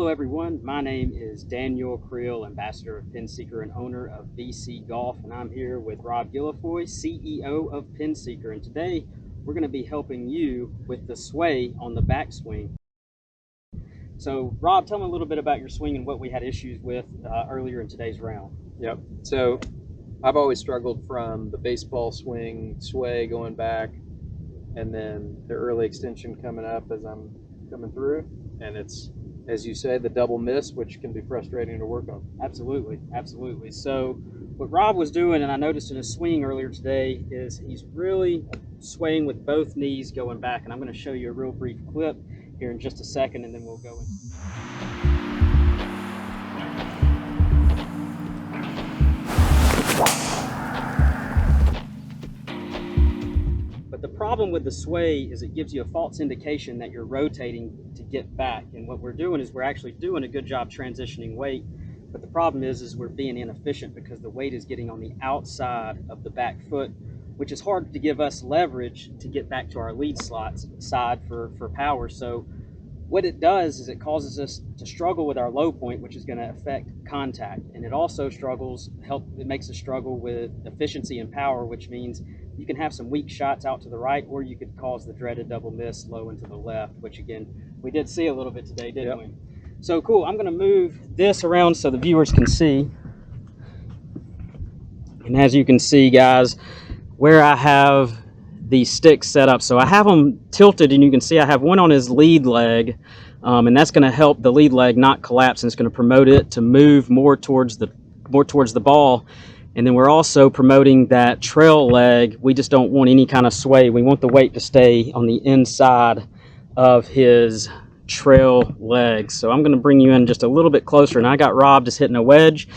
Hello everyone, my name is Daniel Creel, Ambassador of PinSeeker and owner of VC Golf, and I'm here with Rob Guilfoyle, CEO of PinSeeker, and today we're going to be helping you with the sway on the backswing. So Rob, tell me a little bit about your swing and what we had issues with earlier in today's round. Yep, so I've always struggled from the baseball swing, sway going back, and then the early extension coming up as I'm coming through, and it's, as you say, the double miss, which can be frustrating to work on. Absolutely, absolutely. So what Rob was doing, and I noticed in his swing earlier today, is he's really swaying with both knees going back, and I'm going to show you a real brief clip here in just a second, and then we'll go in. But the problem with the sway is it gives you a false indication that you're rotating to get back. And what we're doing is we're actually doing a good job transitioning weight. But the problem is we're being inefficient because the weight is getting on the outside of the back foot, which is hard to give us leverage to get back to our lead slots side for power. So what it does is it causes us to struggle with our low point, which is going to affect contact. And it also it makes us struggle with efficiency and power, which means you can have some weak shots out to the right, or you could cause the dreaded double miss low into the left, which again, we did see a little bit today, didn't we? So cool, I'm going to move this around so the viewers can see. And as you can see, guys, where I have these sticks set up, so I have them tilted, and you can see I have one on his lead leg, and that's going to help the lead leg not collapse, and it's going to promote it to move more towards the ball. And then we're also promoting that trail leg. We just don't want any kind of sway. We want the weight to stay on the inside of his trail leg. So I'm going to bring you in just a little bit closer, and I got Rob just hitting a wedge.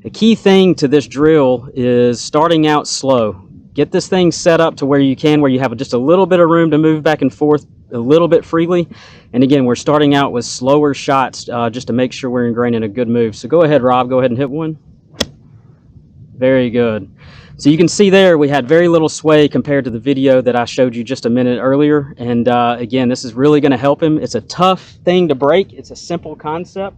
The key thing to this drill is starting out slow. Get this thing set up to where you have just a little bit of room to move back and forth a little bit freely. And again, we're starting out with slower shots just to make sure we're ingraining a good move. So go ahead, Rob, go ahead and hit one. Very good. So you can see there we had very little sway compared to the video that I showed you just a minute earlier. And again, this is really going to help him. It's a tough thing to break. It's a simple concept,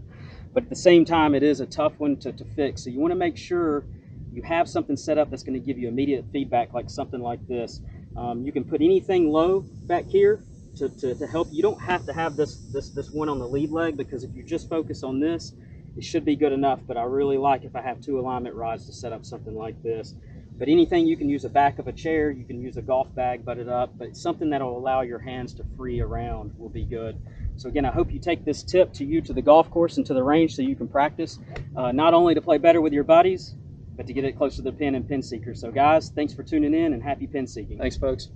but at the same time, it is a tough one to fix. So you want to make sure you have something set up that's going to give you immediate feedback, like something like this. You can put anything low back here to help. You don't have to have this one on the lead leg, because if you just focus on this, it should be good enough. But I really like if I have two alignment rods to set up something like this. But anything, you can use the back of a chair, you can use a golf bag, butt it up, but something that'll allow your hands to free around will be good. So again, I hope you take this tip to the golf course and to the range so you can practice, not only to play better with your buddies, but to get it closer to the pin and PinSeeker. So guys, thanks for tuning in, and happy pin seeking. Thanks, folks.